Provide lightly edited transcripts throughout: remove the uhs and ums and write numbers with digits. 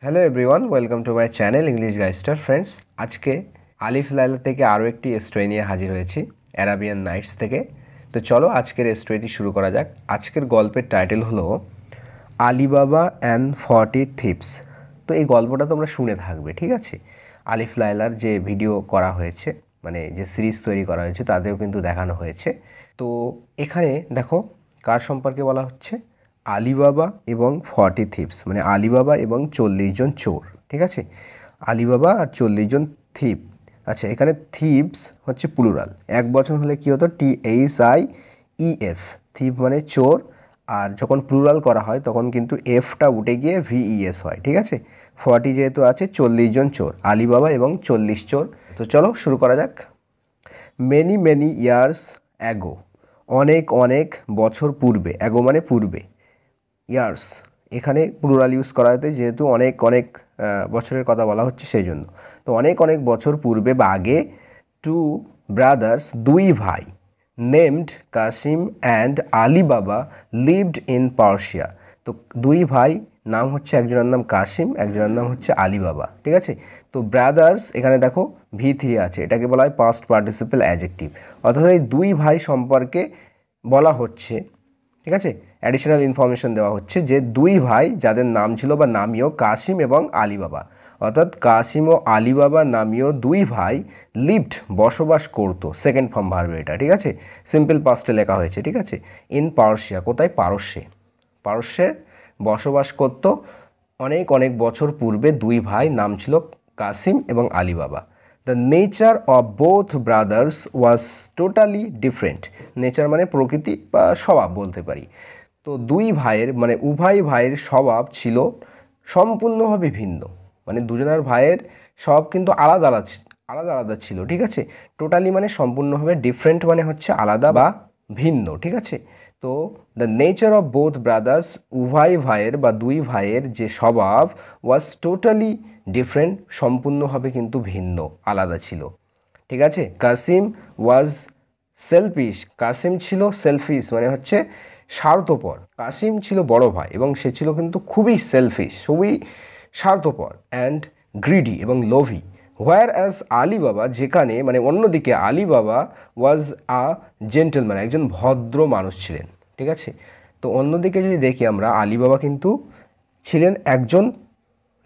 Hello everyone, welcome to my channel English গাইস্টার friends. আজকে আলিফ লায়লা থেকে আরও একটি স্টোরি নিয়ে হাজির হয়েছি, অ্যারাবিয়ান নাইটস থেকে। তো চলো আজকের স্টোরিটি শুরু করা যাক। আজকের গল্পের টাইটেল হলো আলিবাবা অ্যান্ড 40 থিপস। তো এই গল্পটা তোমরা শুনে থাকবে, ঠিক আছে? আলিফ লায়লার যে ভিডিও করা হয়েছে, মানে যে সিরিজ তৈরি করা হয়েছে, তাতেও কিন্তু দেখানো হয়েছে। তো এখানে দেখো কার সম্পর্কে বলা হচ্ছে, আলিবাবা এবং 40 থিপস, মানে আলিবাবা এবং 40 জন চোর, ঠিক আছে? আলিবাবা আর 40 জন থিপ। আচ্ছা, এখানে থিপস হচ্ছে প্লুরাল, এক বচন হলে কী হতো, THIEF, থিপ মানে চোর। আর যখন প্লুরাল করা হয় তখন কিন্তু এফটা উঠে গিয়ে VES হয়, ঠিক আছে? 40 যেহেতু আছে, 40 জন চোর, আলিবাবা এবং 40 চোর। তো চলো শুরু করা যাক। মেনি মেনি ইয়ার্স অ্যাগো, অনেক অনেক বছর পূর্বে, অ্যাগো মানে পূর্বে, ইয়ার্স এখানে প্লুরাল ইউজ করা হতে, যেহেতু অনেক অনেক বছরের কথা বলা হচ্ছে সেই জন্য। তো অনেক অনেক বছর পূর্বে বা আগে, টু ব্রাদার্স, দুই ভাই, নেমড কাসিম অ্যান্ড আলী বাবা লিভড ইন পার্সিয়া। তো দুই ভাই নাম হচ্ছে, একজনের নাম কাসিম, একজনের নাম হচ্ছে আলী বাবা, ঠিক আছে? তো ব্রাদার্স এখানে দেখো V3 আছে, এটাকে বলা হয় পাস্ট পার্টিসিপল অ্যাডজেক্টিভ, অর্থাৎ এই দুই ভাই সম্পর্কে বলা হচ্ছে, ঠিক আছে? অ্যাডিশনাল ইনফরমেশন দেওয়া হচ্ছে যে দুই ভাই যাদের নাম ছিল বা নামীয় কাসিম এবং আলী বাবা, অর্থাৎ কাসিম ও আলী বাবা নামীয় দুই ভাই লিভড বসবাস করতো, সেকেন্ড ফর্ম ভার্ব এটা, ঠিক আছে? সিম্পল পাস্টে লেখা হয়েছে, ঠিক আছে? ইন পারস্যা, কোথায়? পারস্যে, পারস্যে বসবাস করত অনেক অনেক বছর পূর্বে দুই ভাই, নাম ছিল কাসিম এবং আলী বাবা। The nature of both brothers was totally different. Nature মানে প্রকৃতি বা স্বভাব বলতে পারি। তো দুই ভাইয়ের মানে উভয় ভাইয়ের স্বভাব ছিল সম্পূর্ণভাবে ভিন্ন, মানে দুজনের ভাইয়ের স্বভাব কিন্তু আলাদা আলাদা আলাদা আলাদা ছিল, ঠিক আছে? টোটালি মানে সম্পূর্ণভাবে, ডিফারেন্ট মানে হচ্ছে আলাদা বা ভিন্ন, ঠিক আছে? তো the nature of both brothers, উভয় ভাইয়ের বা দুই ভাইয়ের যে স্বভাব, ওয়াজ টোটালি ডিফারেন্ট, সম্পূর্ণভাবে কিন্তু ভিন্ন, আলাদা ছিল, ঠিক আছে? কাসিম ওয়াজ সেলফিশ, কাসিম ছিল সেলফিশ মানে হচ্ছে স্বার্থপর। কাসিম ছিল বড় ভাই এবং সে ছিল কিন্তু খুবই সেলফিশ, খুবই স্বার্থপর, অ্যান্ড গ্রিডি এবং লোভী। হোয়ার অ্যাজ আলী বাবা, যেখানে মানে অন্যদিকে Ali Baba was a gentleman, একজন ভদ্র মানুষ ছিলেন, ঠিক আছে? তো অন্যদিকে যদি দেখি আমরা, আলী বাবা কিন্তু ছিলেন একজন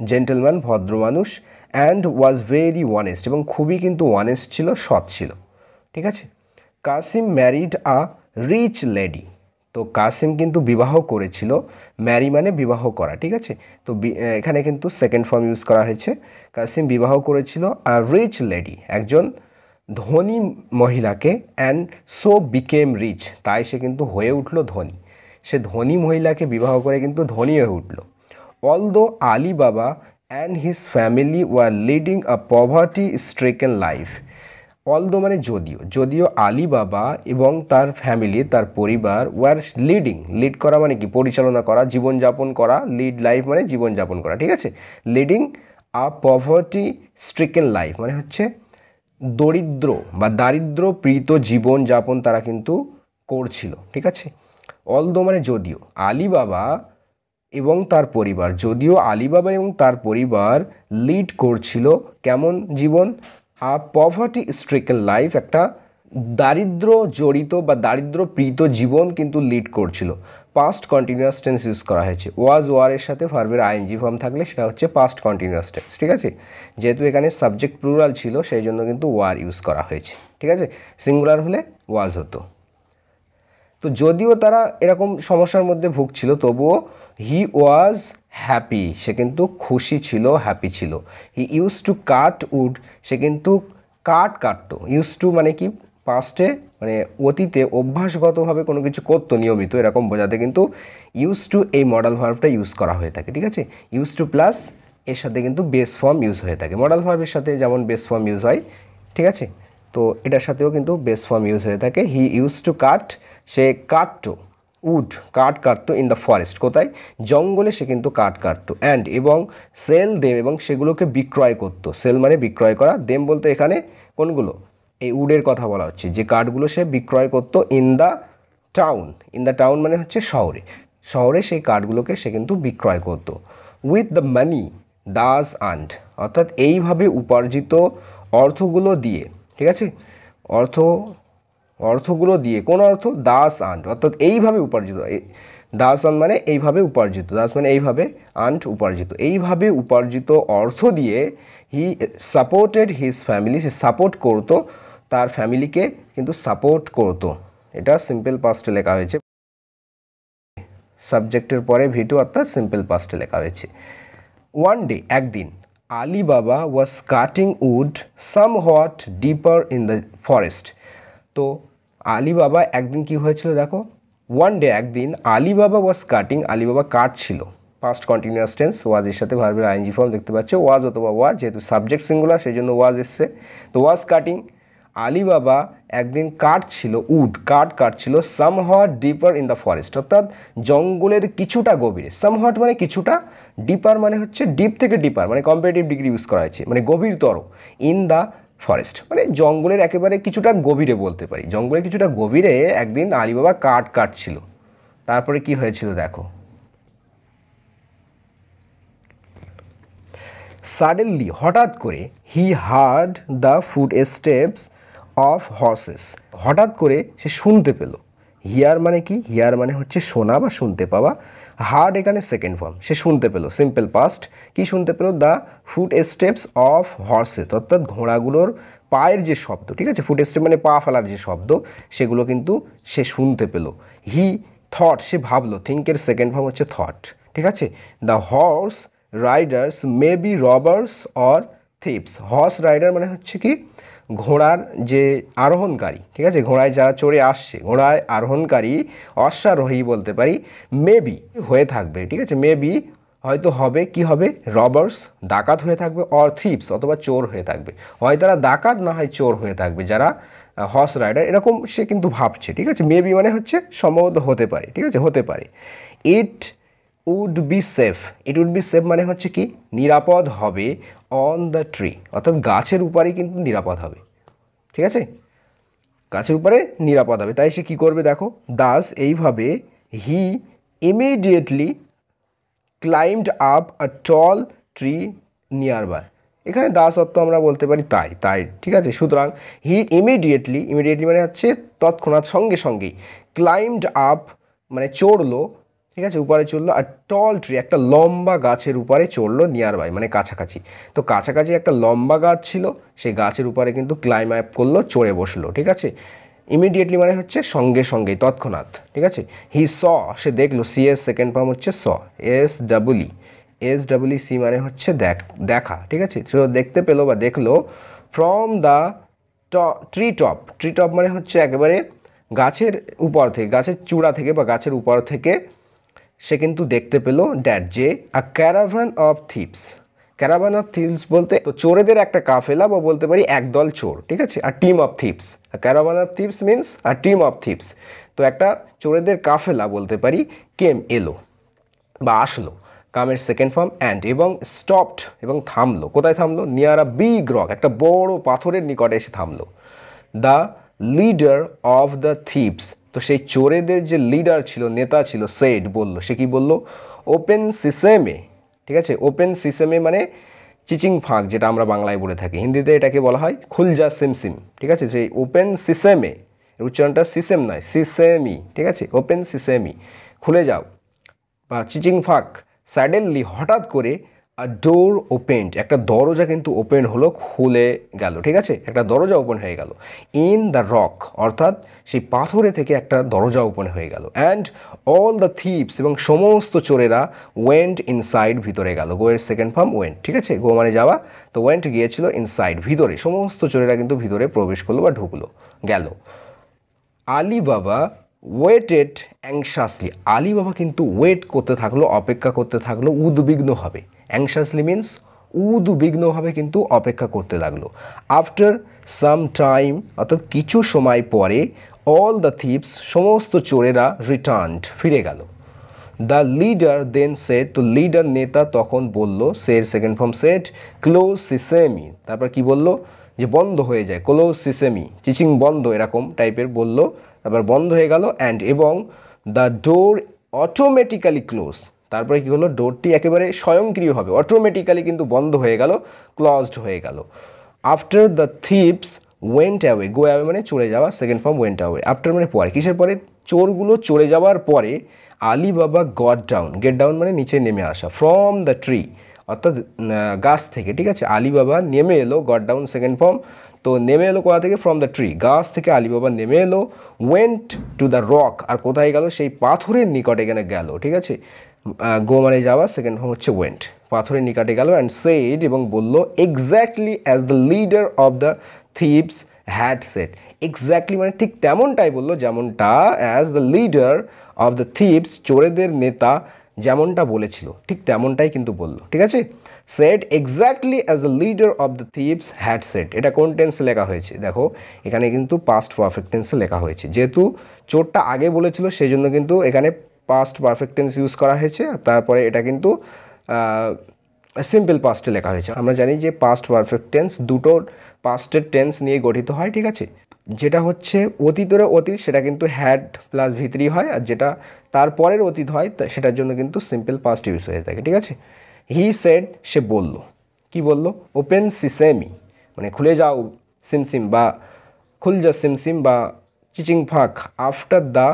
জেন্টেলম্যান, ভদ্র মানুষ, অ্যান্ড ওয়াজ ভেরি অনেস্ট, এবং খুবই কিন্তু অনেস্ট ছিল, সৎ ছিল, ঠিক আছে? কাসিম ম্যারিড আ রিচ লেডি। তো কাসিম কিন্তু বিবাহ করেছিল, ম্যারি মানে বিবাহ করা, ঠিক আছে? তো এখানে কিন্তু সেকেন্ড ফর্ম ইউজ করা হয়েছে। কাসিম বিবাহ করেছিল আ রিচ লেডি, একজন ধনী মহিলাকে, অ্যান্ড সো বিকেম রিচ, তাই সে কিন্তু হয়ে উঠল ধনী। সে ধনী মহিলাকে বিবাহ করে কিন্তু ধনী হয়ে উঠল। Although Ali Baba and his family were leading a poverty stricken life. Although মানে যদিও, যদিও আলী বাবা এবং তার ফ্যামিলি, তার পরিবার, ওয়ার লিডিং, লিড করা মানে কি? পরিচালনা করা, জীবনযাপন করা, লিড লাইফ মানে জীবনযাপন করা, ঠিক আছে? Leading a poverty stricken life মানে হচ্ছে দরিদ্র বা দারিদ্র্যপ্রীত জীবনযাপন তারা কিন্তু করছিল, ঠিক আছে? অলদো মানে যদিও, আলী বাবা এবং তার পরিবার, যদিও আলী বাবা এবং তার পরিবার লিড করছিল কেমন জীবন? আ পভার্টি স্ট্রিকেন লাইফ, একটা দারিদ্র জড়িত বা দারিদ্রপ্রীত জীবন কিন্তু লিড করছিল। পাস্ট কন্টিনিউয়াস টেন্স ইউজ করা হয়েছে, ওয়াজ ওয়ারের সাথে ভার্বের আইএনজি ফর্ম থাকলে সেটা হচ্ছে পাস্ট কন্টিনিউয়াস টেন্স, ঠিক আছে? যেহেতু এখানে সাবজেক্ট প্লুরাল ছিল সেই জন্য কিন্তু ওয়ার ইউজ করা হয়েছে, ঠিক আছে? সিঙ্গুলার হলে ওয়াজ হতো। তো যদিও তারা এরকম সমস্যার মধ্যে ভুগছিল, তবুও হি ওয়াজ হ্যাপি, সে কিন্তু খুশি ছিল, হ্যাপি ছিল। He use to cut wood, সে কিন্তু কাঠ কাটতো। ইউজ টু মানে কি? পাস্টে মানে অতীতে অভ্যাসগতভাবে কোনো কিছু করতো নিয়মিত, এরকম বোঝাতে কিন্তু ইউজ টু এই মডাল ভার্বটা ইউজ করা হয়ে থাকে, ঠিক আছে? ইউজ টু প্লাস এর সাথে কিন্তু বেস ফর্ম ইউজ হয়ে থাকে, মডাল ভার্বের সাথে যেমন বেস ফর্ম ইউজ হয়, ঠিক আছে? তো এটার সাথেও কিন্তু বেস ফর্ম ইউজ হয়ে থাকে। হি ইউজ টু কাট, সে কাটতো, উড কাঠ কাটতো, ইন দ্য ফরেস্ট, কোথায়? জঙ্গলে সে কিন্তু কাঠ কাটতো। অ্যান্ড এবং সেল দেম, এবং সেগুলোকে বিক্রয় করতো। সেল মানে বিক্রয় করা, দেম বলতে এখানে কোনগুলো? এই উডের কথা বলা হচ্ছে, যে কাঠগুলো সে বিক্রয় করতো। In the town, in the town মানে হচ্ছে শহরে, শহরে সেই কাঠগুলোকে সে কিন্তু বিক্রয় করতো। With the money, thus earned, অর্থাৎ এইভাবে উপার্জিত অর্থগুলো দিয়ে, ঠিক আছে, অর্থগুলো দিয়ে, কোন অর্থ? দাস আন্ট, অর্থাৎ এইভাবে উপার্জিত। দাস আন্ট মানে এইভাবে উপার্জিত, দাস মানে এইভাবে, আন্ট উপার্জিত, এইভাবে উপার্জিত অর্থ দিয়ে হি সাপোর্টেড হিজ ফ্যামিলি, সে সাপোর্ট করতো তার ফ্যামিলিকে, কিন্তু সাপোর্ট করতো, এটা সিম্পল পাস্টে লেখা হয়েছে, সাবজেক্টের পরে V2 অর্থাৎ সিম্পল পাস্টে লেখা হয়েছে। ওয়ান ডে, একদিন, Ali Baba was cutting wood somewhat deeper in the forest. তো আলী বাবা একদিন কি হয়েছিল দেখো, ওয়ান ডে একদিন, Ali Baba was cutting, Ali বাবা কাটছিল, পাস্ট কন্টিনিউয়াস টেন্স, ওয়াজ এর সাথে ভার্বের আইএনজি ফর্ম দেখতে পাচ্ছ, ওয়াজ অথবা ওয়াজ, যেহেতু সাবজেক্ট সিঙ্গুলার সেই জন্য ওয়াজ এসছে, তো ওয়াজ কাটিং, আলী বাবা একদিন কাটছিল, উড কাটছিল, সামহট ডিপার ইন দ্য ফরেস্ট, অর্থাৎ জঙ্গলের কিছুটা গভীরে, সামহট মানে কিছুটা, ডিপার মানে হচ্ছে ডিপ থেকে ডিপার, মানে কম্পারেটিভ ডিগ্রি ইউজ করা হয়েছে, মানে গভীরতর, ইন দ্য ফরেস্ট মানে জঙ্গলের একেবারে কিছুটা গভীরে বলতে পারি, জঙ্গলের কিছুটা গভীরে একদিন আলী বাবা কাটছিল। তারপরে কি হয়েছিল দেখো, সাডেনলি হঠাৎ করে, he heard the foot steps of horse's, হঠাৎ করে সে শুনতে পেল, হিয়ার মানে কি, হিয়ার মানে হচ্ছে শোনা বা শুনতে পাওয়া, হার্ড এখানে সেকেন্ড ফর্ম, সে শুনতে পেল, সিম্পল পাস্ট, কি শুনতে পেল? The foot steps of horse's, অর্থাৎ ঘোড়াগুলোর পায়ের যে শব্দ, ঠিক আছে, ফুট স্টেপ মানে পা ফেলার যে শব্দ, সেগুলো কিন্তু সে শুনতে পেল। হি থট, সে ভাবলো, থিঙ্কের সেকেন্ড ফর্ম হচ্ছে থট, ঠিক আছে। The horse riders may be robbers or thieves, horse rider মানে হচ্ছে কি, ঘোড়ার যে আরোহণকারী, ঠিক আছে, ঘোড়ায় যারা চড়ে আসছে, ঘোড়ায় আরোহণকারী, অশ্বারোহী বলতে পারি, মেবি হয়ে থাকবে, ঠিক আছে, মেবি হয়তো হবে, কি হবে? রবার্স ডাকাত হয়ে থাকবে, অর থিপস অথবা চোর হয়ে থাকবে, হয় তারা ডাকাত না হয় চোর হয়ে থাকবে যারা হর্স রাইডার, এরকম সে কিন্তু ভাবছে, ঠিক আছে। মেবি মানে হচ্ছে সম্ভবত হতে পারে, ঠিক আছে, হতে পারে। It would be safe, it would be safe মানে হচ্ছে কি, নিরাপদ হবে, অন দ্য ট্রি, অর্থাৎ গাছের উপরেই কিন্তু নিরাপদ হবে, ঠিক আছে, গাছের উপরে নিরাপদ হবে, তাই সে কী করবে দেখো, দাস এইভাবে, he immediately climbed up a tall tree nearby, এখানে দাস অর্থ আমরা বলতে পারি তাই, ঠিক আছে। সুতরাং হি ইমিডিয়েটলি মানে হচ্ছে তৎক্ষণাৎ, সঙ্গে সঙ্গেই, ক্লাইম্বড আপ মানে চড়লো, ঠিক আছে, উপরে চড়লো, আর টল ট্রি একটা লম্বা গাছের উপরে চড়লো, নিয়ার বাই মানে কাছাকাছি, তো কাছাকাছি একটা লম্বা গাছ ছিল, সেই গাছের উপরে কিন্তু ক্লাইম আপ করলো, চড়ে বসলো, ঠিক আছে। ইমিডিয়েটলি মানে হচ্ছে সঙ্গে সঙ্গেই, তৎক্ষণাৎ, ঠিক আছে। হি স, সে দেখলো, সি এর সেকেন্ড ফর্ম হচ্ছে স, এস ডাবলি সি মানে হচ্ছে দেখা, ঠিক আছে, সে দেখতে পেলো বা দেখলো, ফ্রম দ্য ট্রি টপ মানে হচ্ছে একেবারে গাছের উপর থেকে, গাছের চূড়া থেকে বা গাছের উপর থেকে সে কিন্তু দেখতে পেলো, ড্যাট যে, আ ক্যারাভান অফ থিপস বলতে তো চোরেদের একটা কাফেলা বা বলতে পারি একদল চোর, ঠিক আছে, আর team of thieves, caravan of thieves means a team of thieves, তো একটা চোরেদের কাফেলা বলতে পারি, কেম এলো বা আসলো, কামের সেকেন্ড ফর্ম অ্যান্ড, এবং স্টপড এবং থামলো, কোথায় থামলো? নিয়ার আ বিগ রক, একটা বড় পাথরের নিকটে এসে থামলো। The leader of the thieves, তো সেই চোরেদের যে লিডার ছিল, নেতা ছিল, সেড বলল, সে কি বলল? ওপেন সিসেমে, ঠিক আছে, ওপেন সিসেমে মানে চিচিং ফাঁক, যেটা আমরা বাংলায় বলে থাকি, হিন্দিতে এটাকে বলা হয় খুলজা সিমসিম, ঠিক আছে, সেই ওপেন সিসেমে, উচ্চারণটা সিসেম নয়, সিসেমি, ঠিক আছে, ওপেন সিসেমি, খুলে যাও বা চিচিং ফাঁক, স্যাডেনলি হঠাৎ করে, আ ডোর ওপেন্ড, একটা দরজা কিন্তু ওপেন হলো, খুলে গেল, ঠিক আছে, একটা দরজা ওপেন হয়ে গেল, ইন দ্য রক, অর্থাৎ সেই পাথরে থেকে একটা দরজা ওপেন হয়ে গেল, অ্যান্ড অল দ্য থিপস, এবং সমস্ত চোরেরা, ওয়েন্ট ইনসাইড, ভিতরে গেল, গো এর সেকেন্ড ফর্ম ওয়েন্ট, ঠিক আছে, গো মানে যাওয়া, তো ওয়েন্ট গিয়েছিল, ইনসাইড ভিতরে, সমস্ত চোরেরা কিন্তু ভিতরে প্রবেশ করলো বা ঢুকলো, গেল। আলী বাবা ওয়েটেড অ্যাংশাসলি, আলী বাবা কিন্তু ওয়েট করতে থাকলো, অপেক্ষা করতে থাকলো, উদ্বিগ্নভাবে, অ্যাংশাসলি মিনস উদ্বিগ্নভাবে কিন্তু অপেক্ষা করতে লাগলো। আফটার সাম টাইম, অর্থাৎ কিছু সময় পরে, অল দ্য থিপস, সমস্ত চোরেরা, রিটার্নড, ফিরে গেল। দ্য লিডার দেন সেড, তো লিডার নেতা তখন বলল, সের second form said, close sesame, তারপর কি বলল? যে বন্ধ হয়ে যায়, ক্লোজ সিসেমি, চিচিং বন্ধ, এরকম টাইপের বলল, তারপর বন্ধ হয়ে গেল, অ্যান্ড এবং দ্য ডোর অটোমেটিক্যালি ক্লোজ, তারপরে কি হলো, ডোরটি একেবারে স্বয়ংক্রিয়ভাবে অটোমেটিক্যালি কিন্তু বন্ধ হয়ে গেল, ক্লজড হয়ে গেল। After the thieves went away, go away মানে চলে যাওয়া, second form went away. After মানে পরে, কিসের পরে, চোরগুলো চলে যাওয়ার পরে আলী বাবা গট ডাউন, গেট ডাউন মানে নিচে নেমে আসা, ফ্রম দ্য ট্রি অর্থাৎ গাছ থেকে, ঠিক আছে। আলী বাবা নেমে এলো, গট ডাউন সেকেন্ড ফর্ম, তো নেমে এলো কোথা থেকে, ফ্রম দ্য ট্রি, গাছ থেকে আলী বাবা নেমে এলো। ওয়েন্ট টু দ্য রক, আর কোথায় গেল, সেই পাথরের নিকটে এখানে গেল, ঠিক আছে। গো মানে যাওয়া, সেকেন্ড ফর্ম হচ্ছে ওয়েন্ট, পাথরের নিকটে গেল। অ্যান্ড সেড এবং বলল, exactly as the leader of the thieves had said, exactly মানে ঠিক তেমনটাই বললো যেমনটা, as the leader of the thieves চোরেদের নেতা যেমনটা বলেছিল ঠিক তেমনটাই কিন্তু বললো, ঠিক আছে। Said exactly as the leader of the thieves had said, এটা কোন টেন্সে লেখা হয়েছে, দেখো এখানে কিন্তু পাস্ট পারফেক্ট টেন্সে লেখা হয়েছে, যেহেতু চোরটা আগে বলেছিল সেই জন্য কিন্তু এখানে পাস্ট পারফেক্ট টেন্স ইউজ করা হয়েছে। আর তারপরে এটা কিন্তু সিম্পল পাস্টে লেখা হয়েছে। আমরা জানি যে পাস্ট পারফেক্ট টেন্স দুটো পাস্টের টেন্স নিয়ে গঠিত হয়, ঠিক আছে। যেটা হচ্ছে অতীতের অতীত সেটা কিন্তু হ্যাড প্লাস ভিতরি হয়, আর যেটা তারপরের অতীত হয় সেটার জন্য কিন্তু সিম্পল পাস্ট ইউজ হয়ে থাকে, ঠিক আছে। হি সেড, সে বলল, কি বলল, ওপেন সিসেমি মানে খুলে যাও সিমসিম, বা খুল যা সিমসিম বা চিচিং ফাঁক। আফটার দ্য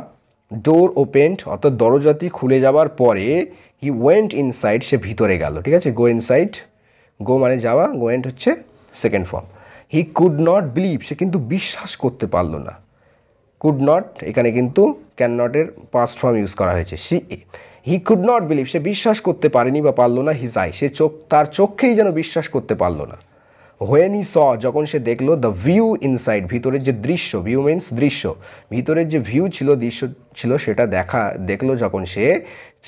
ডোর ওপেন্ড অর্থাৎ দরজাটি খুলে যাওয়ার পরে, হি ওয়েন্ট ইনসাইড, সে ভিতরে গেল, ঠিক আছে। গো ইনসাইড, গো মানে যাওয়া, গোয়েন্ট হচ্ছে second form. He could not believe, সে কিন্তু বিশ্বাস করতে পারলো না, কুড নট এখানে কিন্তু ক্যান নটের পাস্ট ফর্ম ইউজ করা হয়েছে। হি কুড নট বিলিভ, সে বিশ্বাস করতে পারেনি বা পারলো না, হিজ আই, সে তার চোখেই যেন বিশ্বাস করতে পারলো না। হোয়েন হি স, যখন সে দেখলো, দ্য ভিউ ইনসাইড, ভিতরের যে দৃশ্য, ভিউ মিন্স দৃশ্য, ভিতরের যে ভিউ ছিল, দৃশ্য ছিল, সেটা দেখলো যখন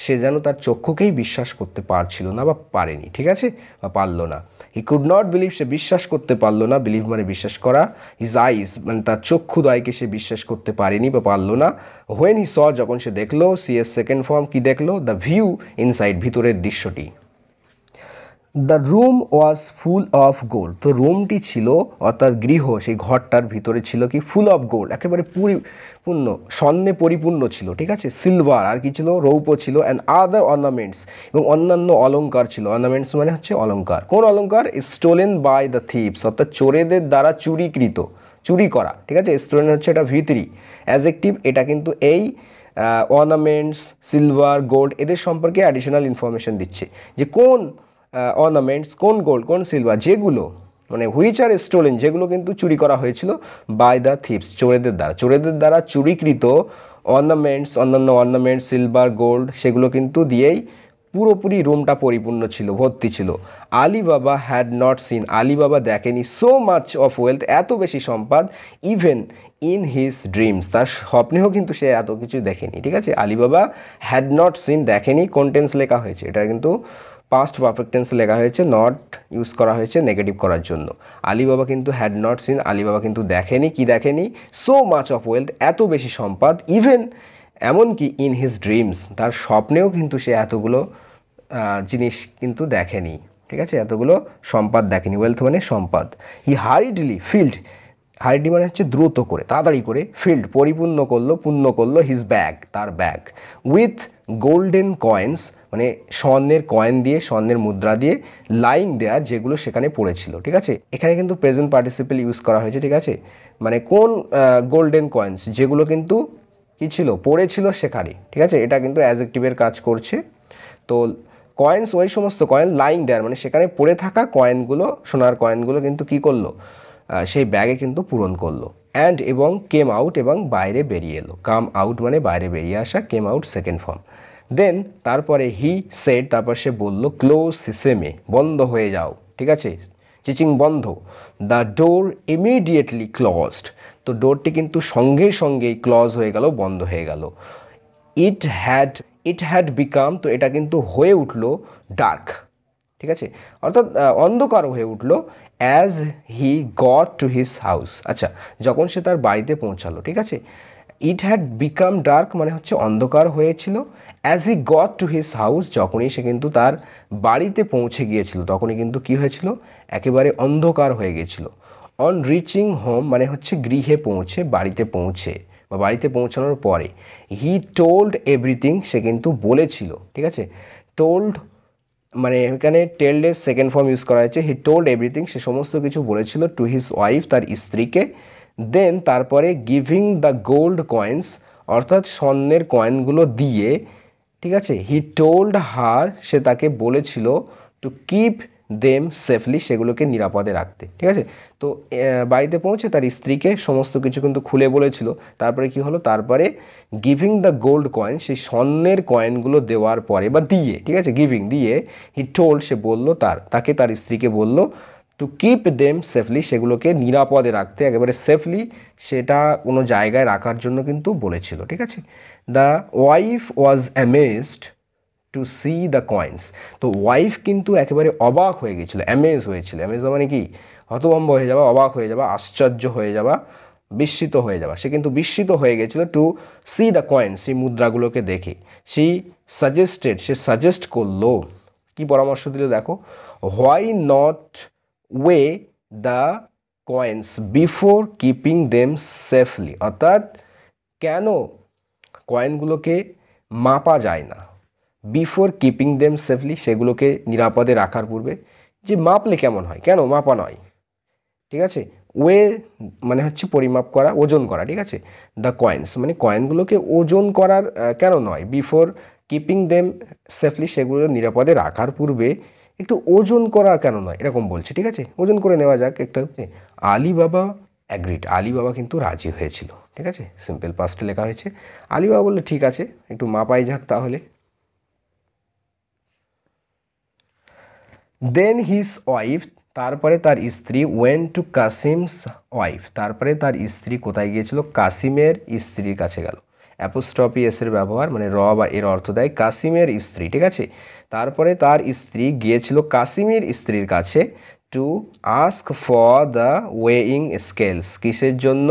সে যেন তার চক্ষুকেই বিশ্বাস করতে পারছিল না বা পারেনি, ঠিক আছে, বা পারলো না। হি কুড নট বিলিভ, সে বিশ্বাস করতে পারলো না, বিলিভ মানে বিশ্বাস করা, হিজ আইজ মানে তার চক্ষুদয়কে সে বিশ্বাস করতে পারেনি বা পারলো না। হোয়েন হি স, যখন সে দেখলো, সি এর সেকেন্ড ফর্ম, কি দেখলো, দ্য ভিউ ইনসাইড, ভিতরের দৃশ্যটি। The room was full of gold, তো রুমটি ছিল অর্থাৎ গৃহ, সেই ঘরটার ভিতরে ছিল কি, ফুল অফ গোল্ড, একেবারে পরিপূর্ণ স্বর্ণে পরিপূর্ণ ছিল, ঠিক আছে। সিলভার আর কি ছিল, রৌপ্য ছিল। অ্যান্ড আদার অর্নামেন্টস, এবং অন্যান্য অলঙ্কার ছিল। অর্নামেন্টস মানে হচ্ছে অলঙ্কার, কোন অলঙ্কার, স্টোলেন বাই দ্য থিপস অর্থাৎ চোরেদের দ্বারা চুরিকৃত, চুরি করা, ঠিক আছে। স্টোলেন হচ্ছে এটা ভিতরি অ্যাডজেক্টিভ, এটা কিন্তু এই অর্নামেন্টস, সিলভার, গোল্ড এদের সম্পর্কে অ্যাডিশনাল ইনফরমেশন দিচ্ছে যে কোন অর্নামেন্টস, কোন গোল্ড, কোন সিলভার, যেগুলো মানে হুইচ আর স্টোলেন, যেগুলো কিন্তু চুরি করা হয়েছিল, বাই দ্য থিপস চোরেদের দ্বারা চুরিকৃত অর্নামেন্টস, অন্যান্য অর্নামেন্টস, সিলভার, গোল্ড, সেগুলো কিন্তু দিয়েই পুরোপুরি রুমটা পরিপূর্ণ ছিল, ভর্তি ছিল। আলী বাবা হ্যাড নট সিন, আলী বাবা দেখেনি, সো মাচ অফ ওয়েলথ, এত বেশি সম্পদ, ইভেন ইন হিজ ড্রিমস, তার স্বপ্নেও কিন্তু সে এত কিছু দেখেনি, ঠিক আছে। আলী বাবা হ্যাড নট সিন, দেখেনি, কোন টেন্স লেখা হয়েছে, এটা কিন্তু পাস্ট পারফেক্ট টেন্সে লেখা হয়েছে, নট ইউজ করা হয়েছে নেগেটিভ করার জন্য। আলী বাবা কিন্তু হ্যাড নট সিন, আলী বাবা কিন্তু দেখেনি, কি দেখেনি, সো মাচ অফ ওয়েলথ, এত বেশি সম্পদ, ইভেন এমনকি ইন হিজ ড্রিমস, তার স্বপ্নেও কিন্তু সে এতগুলো জিনিস কিন্তু দেখেনি, ঠিক আছে, এতগুলো সম্পদ দেখেনি। ওয়েলথ মানে সম্পদ। হি হারিডলি ফিল্ড, হারিডলি মানে হচ্ছে দ্রুত করে, তাড়াতাড়ি করে, ফিল্ড পরিপূর্ণ করলো, পূর্ণ করলো, হিজ ব্যাগ, তার ব্যাগ, উইথ গোল্ডেন কয়েন্স মানে স্বর্ণের কয়েন দিয়ে, স্বর্ণের মুদ্রা দিয়ে, লাইং দেয়ার, যেগুলো সেখানে পড়েছিল, ঠিক আছে। এখানে কিন্তু প্রেজেন্ট পার্টিসিপল ইউজ করা হয়েছে, ঠিক আছে। মানে কোন গোল্ডেন কয়েন্স, যেগুলো কিন্তু কি ছিল, পড়েছিল সেখানে, ঠিক আছে। এটা কিন্তু অ্যাডজেক্টিভের কাজ করছে। তো কয়েন্স, ওই সমস্ত কয়েন, লাইং দেয়ার মানে সেখানে পড়ে থাকা কয়েনগুলো, সোনার কয়েনগুলো কিন্তু কি করলো, সেই ব্যাগে কিন্তু পূরণ করলো। অ্যান্ড এবং কেম আউট, এবং বাইরে বেরিয়ে এলো, কাম আউট মানে বাইরে বেরিয়ে আসা, কেম আউট সেকেন্ড ফর্ম। দেন তারপরে হি সেড, তারপর সে বলল, ক্লোজ সিসেমে, বন্ধ হয়ে যাও, ঠিক আছে, চিচিং বন্ধ। দ্য ডোর ইমিডিয়েটলি ক্লজড, তো ডোরটি কিন্তু সঙ্গে সঙ্গেই ক্লজ হয়ে গেল, বন্ধ হয়ে গেল। ইট হ্যাড বিকাম, তো এটা কিন্তু হয়ে উঠলো ডার্ক, ঠিক আছে, অর্থাৎ অন্ধকার হয়ে উঠলো। As he got to his house, আচ্ছা, যখন সে তার বাড়িতে পৌঁছালো, ঠিক আছে। ইট হ্যাড বিকাম ডার্ক মানে হচ্ছে অন্ধকার হয়েছিল। As he got to his house, যখনই সে কিন্তু তার বাড়িতে পৌঁছে গিয়েছিল, তখনই কিন্তু কি হয়েছিল, একেবারে অন্ধকার হয়ে গিয়েছিল। অন রিচিং হোম মানে হচ্ছে গৃহে পৌঁছে, বাড়িতে পৌঁছে বা বাড়িতে পৌঁছানোর পরে। হি টোল্ড এভরিথিং, সে কিন্তু বলেছিল, ঠিক আছে। টোল্ড, মানে এখানে টেল্ডের সেকেন্ড ফর্ম ইউজ করা হয়েছে। হি টোল্ড এভরিথিং, সে সমস্ত কিছু বলেছিল টু হিজ ওয়াইফ, তার স্ত্রীকে। দেন তারপরে গিভিং দ্য গোল্ড কয়েন্স, অর্থাৎ স্বর্ণের কয়েনগুলো দিয়ে, ঠিক আছে, হি টোল্ড হার, সে তাকে বলেছিল টু কিপ দেম সেফলি, সেগুলোকে নিরাপদে রাখতে। ঠিক আছে, তো বাড়িতে পৌঁছে তার স্ত্রীকে সমস্ত কিছু কিন্তু খুলে বলেছিল। তারপরে কি হলো, তারপরে গিভিং দ্য গোল্ড কয়েন, সেই স্বর্ণের কয়েনগুলো দেওয়ার পরে বা দিয়ে, ঠিক আছে, গিভিং দিয়ে, হি টোল্ড, সে বললো তাকে তার স্ত্রীকে বললো টু কিপ দেম সেফলি, সেগুলোকে নিরাপদে রাখতে, একেবারে সেফলি সেটা কোনো জায়গায় রাখার জন্য কিন্তু বলেছিল। ঠিক আছে, the wife was amazed to see the coins, তো ওয়াইফ কিন্তু একেবারে অবাক হয়ে গেছিলো, অ্যামেজ হয়েছিল। অ্যামেজ মানে কি, হতভম্ব হয়ে যাওয়া, অবাক হয়ে যাওয়া, আশ্চর্য হয়ে যাওয়া, বিস্মিত হয়ে যাওয়া। সে কিন্তু বিস্মিত হয়ে গেছিলো টু সি দ্য কয়েন্স, সেই মুদ্রাগুলোকে দেখে। সে সাজেস্ট করলো, কি পরামর্শ দিল দেখো, why not way the coins before keeping them safely, অর্থাৎ কেন কয়েনগুলোকে মাপা যায় না বিফোর কিপিং দেম সেফলি, সেগুলোকে নিরাপদে রাখার পূর্বে। যে মাপলে কেমন হয়, কেন মাপা নয়? ঠিক আছে, ওয়ে মানে হচ্ছে পরিমাপ করা, ওজন করা। ঠিক আছে, দ্য কয়েন্স মানে কয়েনগুলোকে ওজন করার কেন নয়, বিফোর কিপিং দেম সেফলি, সেগুলো নিরাপদে রাখার পূর্বে একটু ওজন করা কেন নয়, এরকম বলছে। ঠিক আছে, ওজন করে নেওয়া যাক একটা। আলিবাবা অ্যাগ্রিড, আলিবাবা কিন্তু রাজি হয়েছিল। ঠিক আছে, সিম্পল পাস্টে লেখা হয়েছে। আলিবাবা বললে ঠিক আছে, একটু মাপাই যাক তাহলে। দেন হিজ ওয়াইফ, তারপরে তার স্ত্রী, ওয়েন টু কাসিমস ওয়াইফ, তারপরে তার স্ত্রী কোথায় গিয়েছিল, কাসিমের স্ত্রীর কাছে গেল। অ্যাপোস্ট্রফি এসের ব্যবহার মানে র বা এর অর্থ দেয় কাসিমের স্ত্রী। ঠিক আছে, তারপরে তার স্ত্রী গিয়েছিল কাসিমের স্ত্রীর কাছে to ask for the weighing scales, কিসের জন্য,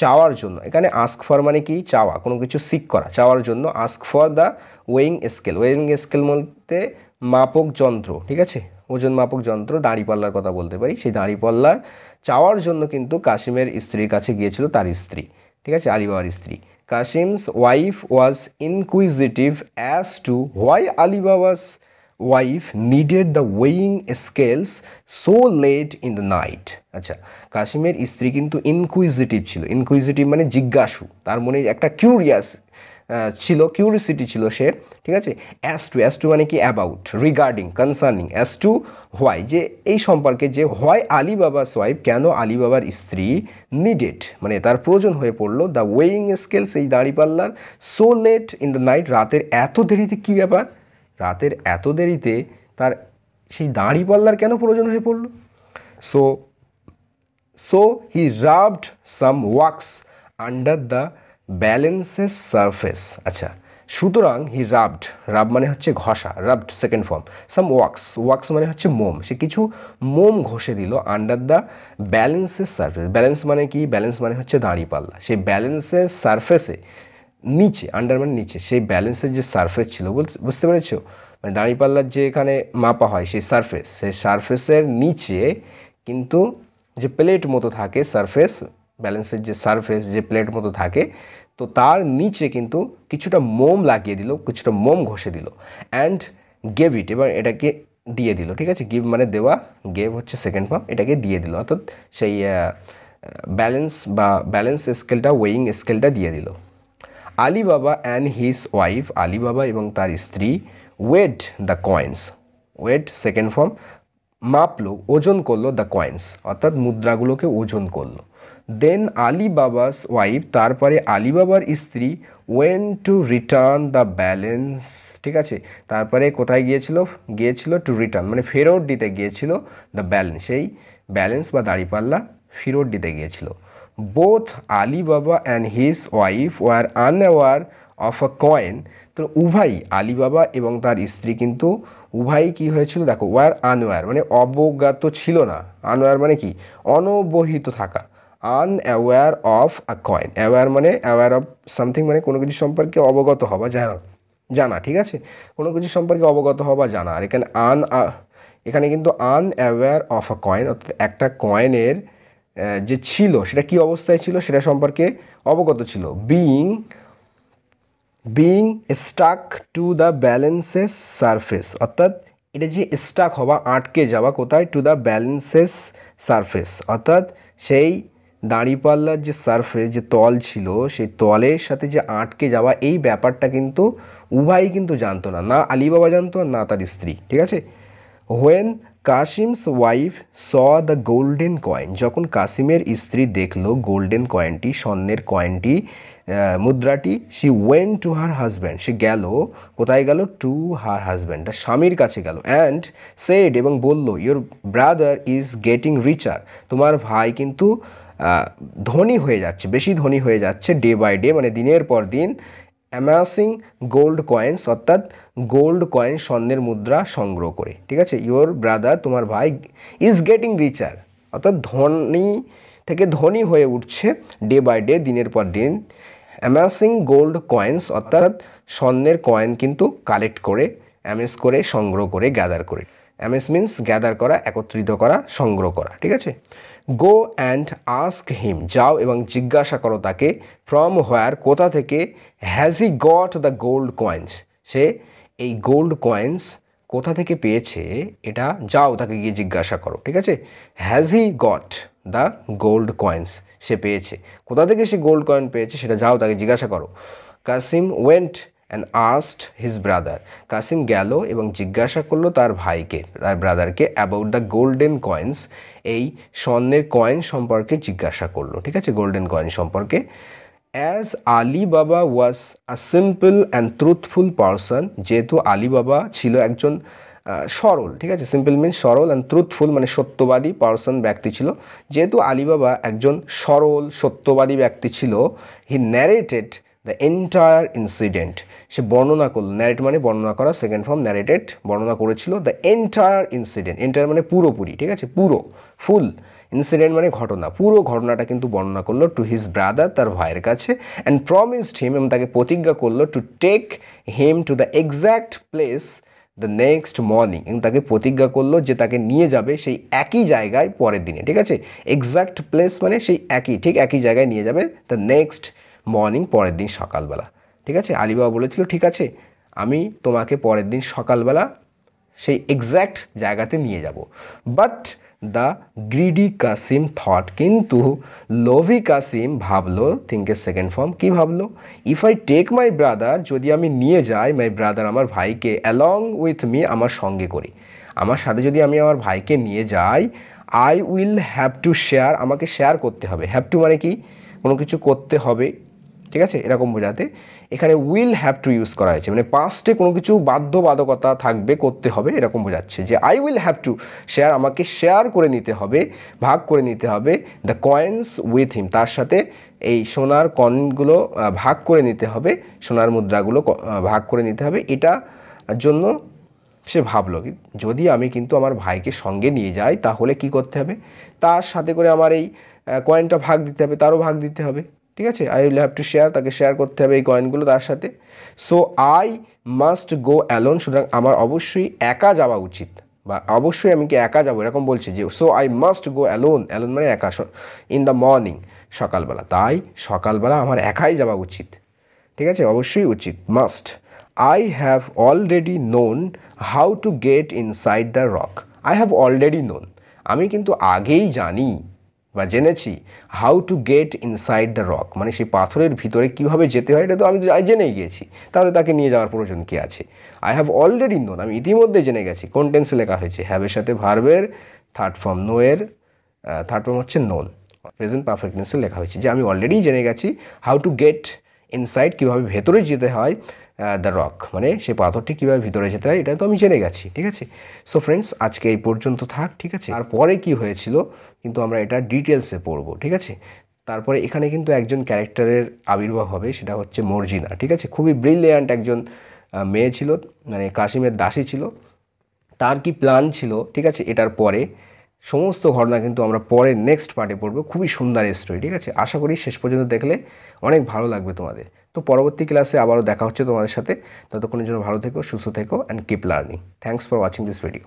চাওয়ার জন্য। এখানে আস্ক ফর মানে কি, চাওয়া, কোনো কিছু সিক করা, চাওয়ার জন্য। Ask for the weighing scale, weighing scale বলতে মাপক যন্ত্র। ঠিক আছে, ওজন মাপক যন্ত্র, দাঁড়িপাল্লার কথা বলতে পারি। সেই দাঁড়িপাল্লার চাওয়ার জন্য কিন্তু কাসিমের স্ত্রীর কাছে গিয়েছিল তার স্ত্রী। ঠিক আছে, আলিবাবার স্ত্রী। Kasim's wife was inquisitive as to why Ali Baba's wife needed the weighing scales so late in the night. আচ্ছা, কাসিমের স্ত্রী কিন্তু ইনকুইজিটিভ ছিল। ইনকুইজিটিভ মানে জিজ্ঞাসু, তার মনে একটা কিউরিয়াস ছিল, কিউরিসিটি ছিল সে। ঠিক আছে, অ্যাজ টু মানে কি, about, regarding, concerning, as to why, যে এই সম্পর্কে, যে হোয়াই আলিবাবার ওয়াইফ, কেন আলিবাবার স্ত্রী, নিডেড মানে তার প্রয়োজন হয়ে পড়লো, দ্য ওয়েইং স্কেলস এই দাঁড়িপাল্লার, so late in the night রাতের এত দেরিতে। কী ব্যাপার, রাতের এত দেরিতে তার সেই দাঁড়িপাল্লার কেন প্রয়োজন হয়ে পড়লো? So he rubbed some wax under the ব্যালেন্সের সারফেস। আচ্ছা, সুতরাং হি রাব মানে হচ্ছে ঘষা, rubbed second form, some wax মানে হচ্ছে মোম, সে কিছু মোম ঘষে দিল আন্ডার দ্য ব্যালেন্সের সারফেস। ব্যালেন্স মানে কি, ব্যালেন্স মানে হচ্ছে দাঁড়িপাল্লা, সেই ব্যালেন্সের সারফেসে, নিচে, আন্ডার মানে নিচে, সেই ব্যালেন্সের যে সারফেস ছিল, বুঝতে পেরেছো, মানে দাঁড়িপাল্লার যে এখানে মাপা হয় সেই সারফেস, সেই সারফেসের নিচে কিন্তু যে প্লেট মতো থাকে, সারফেস ব্যালেন্সের যে সারফেস যে প্লেট মতো থাকে, তো তার নিচে কিন্তু কিছুটা মোম লাগিয়ে দিল, কিছুটা মোম ঘষে দিল। অ্যান্ড গেভ ইট, এবার এটাকে দিয়ে দিল। ঠিক আছে, গিভ মানে দেওয়া, গেভ হচ্ছে সেকেন্ড ফর্ম, এটাকে দিয়ে দিল, অর্থাৎ সেই ব্যালেন্স স্কেলটা, ওয়েইং স্কেলটা দিয়ে দিল। Ali Baba and his wife, Ali Baba এবং তার স্ত্রী, weighed the coins, weighed second form, মাপলো, ওজন করলো, দ্য কয়েন্স অর্থাৎ মুদ্রাগুলোকে ওজন করলো। দেন আলিবাবাস ওয়াইফ, তারপরে আলিবাবার স্ত্রী, went to return the balance. ঠিক আছে, তারপরে কোথায় গিয়েছিল টু রিটার্ন মানে ফেরত দিতে গিয়েছিল, দ্য ব্যালেন্স সেই ব্যালেন্স বা দাঁড়িপাল্লা ফেরত দিতে গিয়েছিল। Both Alibaba and his wife were unaware of a coin, তো উভয়ই আলিবাবা এবং তার স্ত্রী কিন্তু উভয়ই কী হয়েছিল, দেখো, ওয়ার আনওয়্যার মানে অবগত ছিল না, আনওয়্যার মানে কি, অনবহিত থাকা, আনঅ্যাওয়্যার অফ আ কয়েন, অ্যাওয়্যার মানে অ্যাওয়্যার অফ সামথিং মানে কোনো কিছু সম্পর্কে অবগত হওয়া, জানা। ঠিক আছে, কোনো কিছু সম্পর্কে অবগত হওয়া জানা। আর এখানে কিন্তু আনঅ্যাওয়্যার অফ আ কয়েন অর্থাৎ একটা কয়েনের যে ছিল সেটা কি অবস্থায় ছিল সেটা সম্পর্কে অবগত ছিল, being being stuck to the balances surface, অর্থাৎ এটা যে স্টাক হওয়া, আটকে যাওয়া কোথায়, টু দ্য ব্যালেন্সেস সারফেস, অর্থাৎ সেই দাঁড়িপাল্লার যে সারফেস, যে তল ছিল, সেই তলের সাথে যে আটকে যাওয়া, এই ব্যাপারটা কিন্তু উভয়ই কিন্তু জানতো না, না আলী বাবা জানতো আর না তার স্ত্রী। ঠিক আছে। When Kasim's wife saw the golden coin, যখন কাসিমের স্ত্রী দেখলো গোল্ডেন কয়েনটি, স্বর্ণের কয়েনটি, মুদ্রাটি, she went to her husband, সে গেল, কোথায় গেল, টু হার হাজব্যান্ড, তার স্বামীর কাছে গেল, অ্যান্ড সেড, এবং বলল, ইয়োর ব্রাদার ইজ গেটিং রিচার, তোমার ভাই কিন্তু ধনী হয়ে যাচ্ছে, বেশি ধনী হয়ে যাচ্ছে, ডে বাই ডে, মানে দিনের পর দিন, অ্যামাসিং গোল্ড কয়েন্স, অর্থাৎ গোল্ড কয়েন, স্বর্ণের মুদ্রা সংগ্রহ করে। ঠিক আছে। ইয়োর ব্রাদার, তোমার ভাই, ইজ গেটিং রিচার, অর্থাৎ ধনী থেকে ধনী হয়ে উঠছে, ডে বাই ডে, দিনের পর দিন, অ্যামাসিং গোল্ড কয়েন্স, অর্থাৎ স্বর্ণের কয়েন কিন্তু কালেক্ট করে, অ্যামেস করে, সংগ্রহ করে, গ্যাদার করে। অ্যামেস মিন্স গ্যাদার করা, একত্রিত করা, সংগ্রহ করা। ঠিক আছে। গো অ্যান্ড আস্ক হিম, যাও এবং জিজ্ঞাসা করো তাকে, ফ্রম হোয়ার, কোথা থেকে, has he got the gold coins, সে এই গোল্ড কয়েন্স কোথা থেকে পেয়েছে, এটা যাও তাকে গিয়ে জিজ্ঞাসা করো। ঠিক আছে। Has he got the gold coins, সে পেয়েছে, কোথা থেকে সে গোল্ড কয়েন পেয়েছে সেটা যাও তাকে জিজ্ঞাসা করো। Kasim went and asked his brother, Kasim গেল এবং জিজ্ঞাসা করলো তার ভাইকে, তার ব্রাদারকে, অ্যাবাউট দ্য গোল্ডেন কয়েন্স, এই স্বর্ণের কয়েন সম্পর্কে জিজ্ঞাসা করলো। ঠিক আছে। গোল্ডেন কয়েন সম্পর্কে। As Ali Baba was a simple and truthful person, যেহেতু আলী বাবা ছিল একজন সরল, ঠিক আছে, সিম্পল মিনস সরল, অ্যান্ড ট্রুথফুল মানে সত্যবাদী, পারসন ব্যক্তি ছিল, যেহেতু আলী বাবা একজন সরল সত্যবাদী ব্যক্তি ছিল, হি ন্যারেটেড দ্য এন্টায়ার ইনসিডেন্ট, সে বর্ণনা করলো, ন্যারেট মানে বর্ণনা করা, সেকেন্ড ফর্ম ন্যারেটেড, বর্ণনা করেছিল, দ্য এন্টায়ার ইনসিডেন্ট, এন্টায়ার মানে পুরোপুরি, ঠিক আছে, পুরো, ফুল, ইনসিডেন্ট মানে ঘটনা, পুরো ঘটনাটা কিন্তু বর্ণনা করলো, টু হিজ ব্রাদার, তার ভাইয়ের কাছে, অ্যান্ড প্রমিসড হিম, এবং তাকে প্রতিজ্ঞা করলো, to take him to the exact place the next morning, এবং তাকে প্রতিজ্ঞা করলো যে তাকে নিয়ে যাবে সেই একই জায়গায় পরের দিনে। ঠিক আছে। এক্স্যাক্ট প্লেস মানে সেই একই, ঠিক একই জায়গায় নিয়ে যাবে, দ্য নেক্সট মর্নিং, পরের দিন সকালবেলা। ঠিক আছে। আলী বাবা বলেছিল, ঠিক আছে, আমি তোমাকে পরের দিন সকালবেলা সেই এক্স্যাক্ট জায়গাতে নিয়ে যাব। But the greedy Kasim thought, কিন্তু লোভি কাসিম ভাবলো, থিঙ্কের সেকেন্ড ফর্ম, কি ভাবলো, if I take my brother, যদি আমি নিয়ে যাই মাই ব্রাদার, আমার ভাইকে, অ্যালং উইথ মি, আমার সঙ্গে করি, আমার সাথে যদি আমি আমার ভাইকে নিয়ে যাই, I will have to share, আমাকে শেয়ার করতে হবে, হ্যাভ টু মানে কি, কোনো কিছু করতে হবে, ঠিক আছে, এরকম বোঝাতে এখানে উইল হ্যাভ টু ইউজ করা হয়েছে, মানে পাস্টে কোনো কিছু বাধ্যবাধকতা থাকবে, করতে হবে, এরকম বোঝাচ্ছে যে I will have to share, আমাকে শেয়ার করে নিতে হবে, ভাগ করে নিতে হবে, দ্য কয়েন্স উইথ হিম, তার সাথে এই সোনার কয়েনগুলো ভাগ করে নিতে হবে, সোনার মুদ্রাগুলো ভাগ করে নিতে হবে, এটা জন্য সে ভাবলো যদি আমি কিন্তু আমার ভাইকে সঙ্গে নিয়ে যাই তাহলে কি করতে হবে, তার সাথে করে আমার এই কয়েনটা ভাগ দিতে হবে, তারও ভাগ দিতে হবে। ঠিক আছে। I will have to share, তাকে শেয়ার করতে হবে এই কয়েনগুলো তার সাথে। So I must go alone, সুতরাং আমার অবশ্যই একা যাওয়া উচিত, বা অবশ্যই আমি কি একা যাবো, এরকম বলছে যে so I must go alone, alone মানে একা, ইন দ্য মর্নিং, সকালবেলা, তাই সকালবেলা আমার একাই যাওয়া উচিত। ঠিক আছে, অবশ্যই উচিত, must. I have already known how to get inside the rock, I have already known, আমি কিন্তু আগেই জানি বা জেনেছি, how to get inside the rock, মানে সেই পাথরের ভিতরে কীভাবে যেতে হয় এটা তো আমি জেনেই গিয়েছি, তাহলে তাকে নিয়ে যাওয়ার প্রয়োজন কী আছে। আই হ্যাভ অলরেডি নোন, আমি ইতিমধ্যে জেনে গেছি, কোন টেন্সে লেখা হয়েছে, হ্যাভের সাথে ভার্বের থার্ড ফর্ম, নোয়ের থার্ড ফর্ম হচ্ছে নোন, প্রেজেন্ট পারফেক্ট টেন্সে লেখা হয়েছে যে আমি অলরেডি জেনে গেছি হাউ টু গেট ইনসাইড, কীভাবে ভেতরে যেতে হয়, দ্য রক মানে সেই পাথরটি কীভাবে ভিতরে যেতে হয় এটা তো আমি জেনে গেছি। ঠিক আছে। সো ফ্রেন্ডস, আজকে এই পর্যন্ত থাক। ঠিক আছে। তারপরে কি হয়েছিল কিন্তু আমরা এটা ডিটেলসে পড়বো। ঠিক আছে। তারপরে এখানে কিন্তু একজন ক্যারেক্টারের আবির্ভাব হবে, সেটা হচ্ছে মর্জিনা। ঠিক আছে। খুবই ব্রিলিয়ান্ট একজন মেয়ে ছিল, মানে কাসিমের দাসী ছিল। তার কি প্ল্যান ছিল, ঠিক আছে, এটার পরে সমস্ত ঘটনা কিন্তু আমরা পরে নেক্সট পার্টে পড়বো। খুবই সুন্দর স্টোরি। ঠিক আছে। আশা করি শেষ পর্যন্ত দেখলে অনেক ভালো লাগবে তোমাদের। তো পরবর্তী ক্লাসে আবারও দেখা হচ্ছে তোমাদের সাথে। ততক্ষণের জন্য ভালো থেকো, সুস্থ থেকো, and keep learning. Thanks for watching this video.